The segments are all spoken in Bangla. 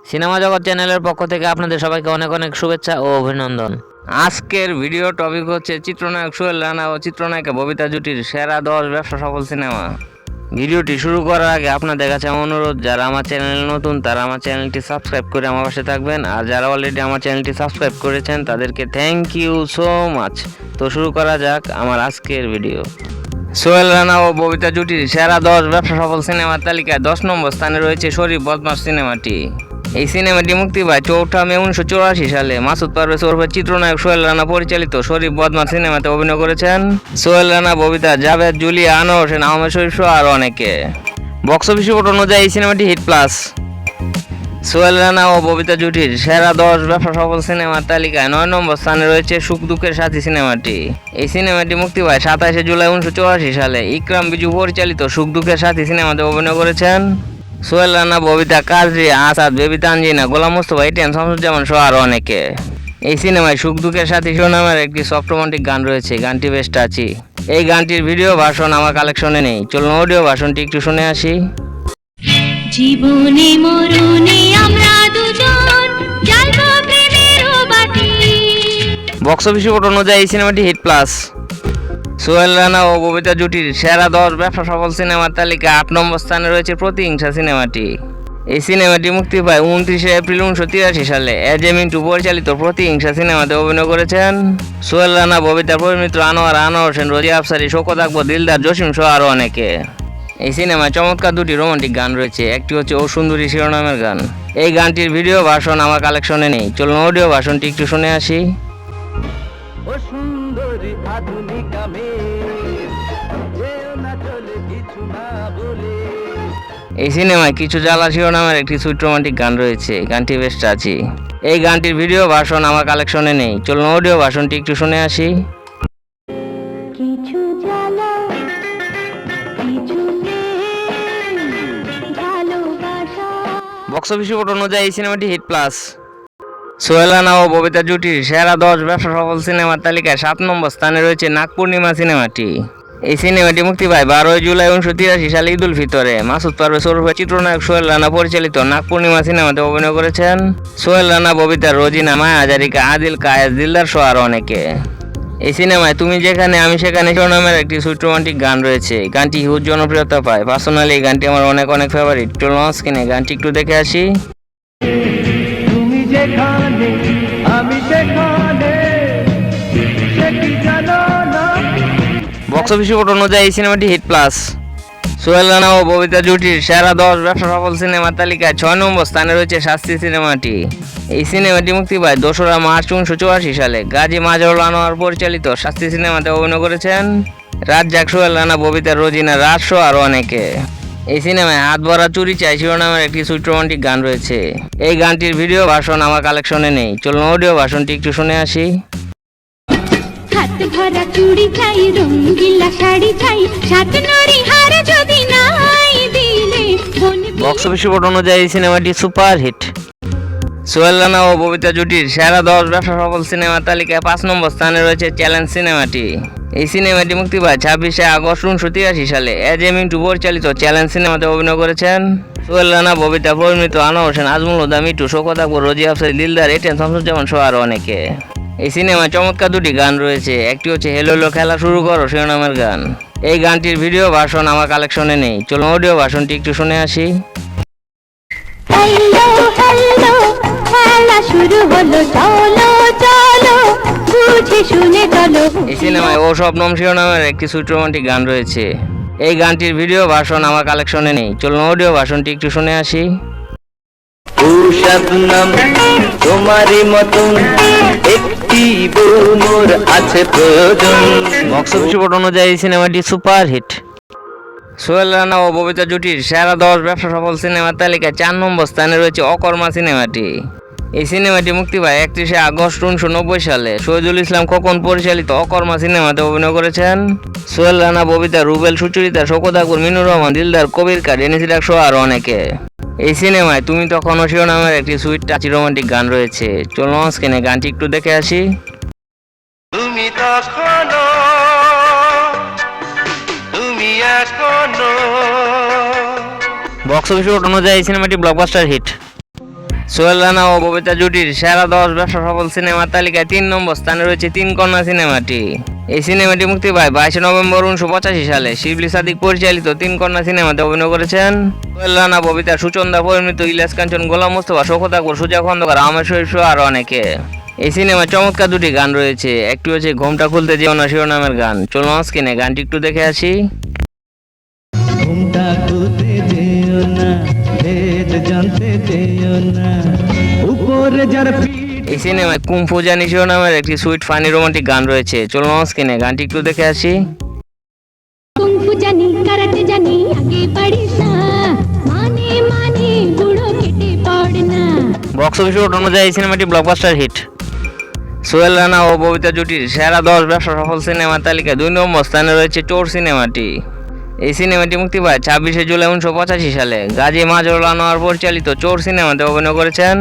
সিনেমা জগৎ চ্যানেলের পক্ষ থেকে আপনাদের সবাইকে অনেক অনেক শুভেচ্ছা ও অভিনন্দন। আজকের ভিডিও টপিক হচ্ছে চিত্রনায়ক সোহেল রানা ও চিত্রনায়িকা ববিতা জুটির সেরা 10 ব্যবসা সফল সিনেমা। ভিডিওটি শুরু করার আগে আপনাদের কাছে আমার অনুরোধ, যারা আমার চ্যানেলে নতুন তারা আমার চ্যানেলটি সাবস্ক্রাইব করে আমার পাশে থাকবেন, আর যারা অলরেডি আমার চ্যানেলটি সাবস্ক্রাইব করেছেন তাদেরকে থ্যাংক ইউ সো মাচ। তো শুরু করা যাক আমার আজকের ভিডিও। সোহেল রানা ও ববিতা জুটির সেরা 10 ব্যবসা সফল সিনেমার তালিকায় 10 নম্বর স্থানে রয়েছে শরীফ বদমাশ সিনেমাটি। এই সিনেমাটি মুক্তি পায় 4 মে 1984 সালে। মাসুদ পারভেজ ওরফে চিত্রনায়ক সোহেল রানা পরিচালিত শরীফ বদমাশ সিনেমাতে অভিনয় করেছেন সোহেল রানা, ববিতা, জাভেদ, জুলিয়া, আনোয়ার হোসেন, আহমেদ শরীফ সহ আরও অনেকে। বক্স অফিস রিপোর্ট অনুযায়ী এই সিনেমাটি হিট প্লাস। সোহেল রানা ও ববিতা জুটির সেরা 10 ব্যবসা সফল সিনেমার তালিকায় 9 নম্বর স্থানে রয়েছে সুখ দুঃখের সাথী সিনেমাটি। এই সিনেমাটি মুক্তি পায় 27 জুলাই 1984 সালে। ইকরাম বিজু পরিচালিত সুখ দুঃখের সাথী সিনেমাতে অভিনয় করেছেন সোহেল রানা, ববিতা, কাজরি, আসাদ, বেবি তানজিনা, গোলাম মুস্তফা, এটিএম শামসুজ্জামান সহ আরও অনেকে। এই সিনেমায় সুখ দুঃখের সাথী শিরোনামের একটি সফট রোমান্টিক গান রয়েছে, গানটি বেশ টাচি। এই গানটির ভিডিও ভার্সন আমার কালেকশনে নেই, চলুন অডিও ভার্সনটি একটু শুনে আসি। জীবনে মরণে আমরা দুজন জ্বালবো প্রেমের বাতি। বক্স অফিস রিপোর্ট অনুযায়ী এই সিনেমাটি হিট প্লাস। সোহেল রানা ও ববিতা জুটির সেরা 10 ব্যবসা সফল সিনেমার তালিকায় 8 নম্বর স্থানে রয়েছে প্রতিহিংসা সিনেমাটি। এই সিনেমাটি মুক্তি পায় 29 এপ্রিল 1983 সালে। এজ এ মিন্টু পরিচালিত প্রতিহিংসা সিনেমাতে অভিনয় করেছেন সোহেল রানা, ববিতার পরিমিত্র আনোয়ার, আনোয়ার হোসেন, রোজিয়া আফসারি, শওকত আকবর, দিলদার, জসিম সহ আরও অনেকে। এই সিনেমায় চমৎকার দুটি রোমান্টিক গান রয়েছে, একটি হচ্ছে ও সুন্দরী শিরোনামের গান। এই গানটির ভিডিও ভার্সন আমার কালেকশনে নেই, চলুন অডিও ভার্সনটি একটু শুনে আসি। ও সুন্দরী আধুনিকা মেয়ে, যেও না চলে কিছু না বলে। এই সিনেমায় কিছু জ্বালা শিরোনামের একটি সুইট রোমান্টিক গান রয়েছে, গানটি বেশ টাচি। এই গানটির ভিডিও ভার্সন আমার কালেকশনে নেই, চলুন অডিও ভার্সনটি একটু শুনে আসি। কিছু জ্বালা কিছু ভালোবাসা। বক্স অফিস রিপোর্ট অনুযায়ী এই সিনেমাটি হিট প্লাস। সোহেল রানা ও ববিতা জুটির সেরা 10 ব্যবসা সফল সিনেমার তালিকায় 7 নম্বর স্থানে রয়েছে নাগ পূর্ণিমা সিনেমাটি। এই সিনেমাটি মুক্তি পায় 12 জুলাই 1983 সালে ঈদ উল ফিতরে। মাসুদ পারভেজ ওরফে চিত্রনায়ক সোহেল রানা পরিচালিত নাগ পূর্ণিমা সিনেমাতে অভিনয় করেছেন সোহেল রানা, ববিতা, রোজিনা, মায়া হাজারিকা, আদিল, কায়েস, দিলদার সহ আরও অনেকে। এই সিনেমায় তুমি যেখানে আমি সেখানে শিরোনামের একটি সুইট রোমান্টিক গান রয়েছে, গানটি হিউজ জনপ্রিয়তা পায়। পার্সোনালি এই গানটি আমার অনেক অনেক ফেভারিট। চলুন স্ক্রিনে গানটি একটু দেখে আসি। তুমি যেখানে আমি সেখানে, সে কি জানো না। বক্স অফিস রিপোর্ট অনুযায়ী এই সিনেমাটি হিট প্লাস। সোহেল রানা ও ববিতা জুটির সেরা 10 ব্যবসা সফল সিনেমার তালিকায় 6 নম্বর স্থানে রয়েছে শাস্তি সিনেমাটি। এই সিনেমাটি মুক্তি পায় 2 মার্চ 1984 সালে। গাজী মাজহারুল আনোয়ার পরিচালিত শাস্তি সিনেমাতে অভিনয় করেছেন রাজ্জাক, সোহেল রানা, ববিতা, রোজিনা, রাজ সহ আরও অনেকে। এই সিনেমায় হাত ভরা চুরি চাই শিরোনামের একটি সুইট রোমান্টিক গান রয়েছে। এই গানটির ভিডিও ভার্সন আমার কালেকশনে নেই, চলুন অডিও ভার্সনটি একটু শুনে আসি। হাত ভরা চুড়ি চাই, রঙিলা শাড়ি চাই, সাত নড়ি হার যদি নাই দিলে মনে। বক্স অফিস রিপোর্ট অনুযায়ী এই সিনেমাটি সুপার হিট। সোহেল রানা ও ববিতা জুটির সেরা 10 ব্যবসা সফল সিনেমার তালিকায় 5 নম্বর স্থানে রয়েছে চ্যালেঞ্জ সিনেমাটি। এই সিনেমাটি মুক্তি পায় 26 আগস্ট 1983 সালে। এজ এ মিন্টু পরিচালিত চ্যালেঞ্জ সিনেমাতে অভিনয় করেছেন সোহেল রানা, ববিতা, পরিমিত, আনোয়ার হোসেন, আজমল হুদা, মিটু, শওকত আকবর, রোজিয়া আফসারি, দিলদার, এটিএম শামসুজ্জামান সহ আরও অনেকে। এই সিনেমায় চমৎকার দুটি গান রয়েছে, একটি হচ্ছে হেলো হেলো খেলা শুরু করো শিরোনামের গান। এই গানটির ভিডিও ভার্সন আমার কালেকশনে নেই, চলুন অডিও ভার্সনটি একটু শুনে আসি। হ্যালো হ্যালো খেলা শুরু হলো, চলো চলো বুঝে শুনে চলো। এই সিনেমায় ও স্বপ্নম শিরোনামের একটি সুইট রোমান্টিক গান রয়েছে। এই গানটির ভিডিও ভার্সন আমার কালেকশনে নেই, চলুন অডিও ভার্সনটি একটু শুনে আসি। ও শবনম, তোমারই মতন একটি বউ মোর আছে প্রয়োজন। বক্স অফিস রিপোর্ট অনুযায়ী এই সিনেমাটি সুপার হিট। সোহেল রানা ও ববিতা জুটির সেরা 10 ব্যবসা সফল সিনেমার তালিকায় 4 নম্বর স্থানে রয়েছে অকর্মা সিনেমাটি। এই সিনেমাটি মুক্তি পায় 31 আগস্ট 1990 সালে। শহীদুল ইসলাম খোকন পরিচালিত অকর্মা সিনেমাতে অভিনয় করেছেন সোহেল রানা, ববিতা, রুবেল, সুচরিতা, শওকত আকবর, মিনুর রহমান, দিলদার, কবির কা, ডেনিস ডাক সহ আরও অনেকে। এই সিনেমায় তুমি তখনও শিরোনামের একটি সুইট টাচি রোমান্টিক গান রয়েছে, চলুন স্ক্রিনে গানটি একটু দেখে আসি। তুমি তখনো, তুমি এখনো। বক্স অফিস রিপোর্ট অনুযায়ী এই সিনেমাটি ব্লকবাস্টার হিট। সোহেল রানা ও ববিতা জুটির সেরা 10 ব্যবসা সফল সিনেমার তালিকায় 3 নম্বর স্থানে রয়েছে তিন কন্যা সিনেমাটি। এই সিনেমাটি মুক্তি পায় 22 নভেম্বর 1985 সালে। শিবলি সাদিক পরিচালিত তিন কন্যা সিনেমাতে অভিনয় করেছেন সোহেল রানা, ববিতা, সুচন্দা পরিণীত, ইলিয়াস কাঞ্চন, গোলাম মোস্তফা, শওকত আকবর, সুজা খন্দকার, আহমেদ শরীফ সহ আরো অনেকে। এই সিনেমায় চমৎকার দুটি গান রয়েছে। একটি হচ্ছে ঘোমটা খুলতে যেও না শিরোনামের গান। চলুন স্ক্রিনে গানটি একটু দেখে আসি। ঘুমটা খুলতে যেও না, ভেদ জানতে যেও না, উপরে যার পিঠ। এই সিনেমায় কুম্ফু জানি শিরোনামের একটি সুইট ফানি রোমান্টিক গান রয়েছে। চলুন স্ক্রিনে গানটি একটু দেখে আসি। কুংফু জানি কারাতে জানি আগে বাড়িস না মানে মানে বুড়ো কেটে পড় না বক্স অফিস রিপোর্ট অনুযায়ী এই সিনেমাটি ব্লকবাস্টার হিট। সোহেল রানা ও ববিতা জুটির সেরা 10 ব্যবসা সফল সিনেমার তালিকায় 2 নম্বর স্থানে রয়েছে চোর সিনেমাটি। এই সিনেমাটি মুক্তি পায় 26 জুলাই 1985 সালে। গাজী মাজহারুল আনোয়ার পরিচালিত চোর সিনেমাতে অভিনয় করেছেন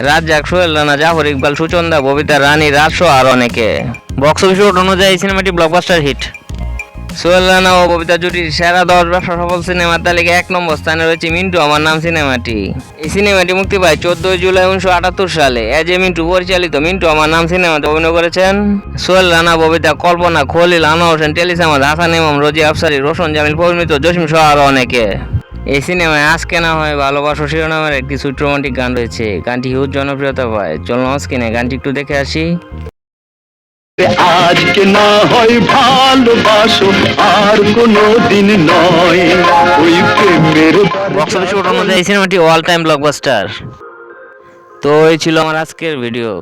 রাজ্জাক, সোহেল রানা, জাফর ইকবাল, সুচন্দা, ববিতা, রানী, রাজ সহ আরো অনেকে। বক্স অফিস রিপোর্ট অনুযায়ী এই সিনেমাটি ব্লকবাস্টার হিট। সোহেল রানা ও ববিতা জুটির সেরা 10 ব্যবসা সফল সিনেমার তালিকায় 1 নম্বর স্থানে রয়েছে মিন্টু আমার নাম সিনেমাটি। এই সিনেমাটি মুক্তি পায় 14 জুলাই 1978 সালে। এজ এ মিন্টু পরিচালিত মিন্টু আমার নাম সিনেমাতে অভিনয় করেছেন সোহেল রানা, ববিতা, কল্পনা, খলিল, আনোয়ার হোসেন, টেলিস আহমদ, হাসান ইমাম, রোজি আফসারি, রোশন জামিল, পরিমিত, জসিম সহ আরো অনেকে। এই সিনেমায় আজকে না হয় ভালোবাসো শিরোনামের একটি সুইট রোমান্টিক গান রয়েছে। গানটি হিউজ জনপ্রিয়তা পায়। চলুন স্ক্রিনে গানটি একটু দেখে আসি। আজকে না হয় ভালোবাসো, আর কোনো দিন নয়, ওই প্রেমের বক্স অফিস রিপোর্ট অনুযায়ী এই সিনেমাটি অল টাইম ব্লকবাস্টার। তো এই ছিল আমার আজকের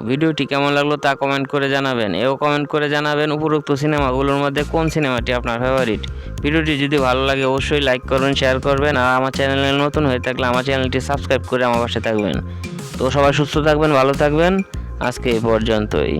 ভিডিওটি কেমন লাগলো তা কমেন্ট করে জানাবেন। এও কমেন্ট করে জানাবেন উপরোক্ত সিনেমাগুলোর মধ্যে কোন সিনেমাটি আপনার ফেভারিট। ভিডিওটি যদি ভালো লাগে অবশ্যই লাইক করবেন, শেয়ার করবেন, আর আমার চ্যানেলে নতুন হয়ে থাকলে আমার চ্যানেলটি সাবস্ক্রাইব করে আমার পাশে থাকবেন। তো সবাই সুস্থ থাকবেন, ভালো থাকবেন। আজকে এই পর্যন্তই।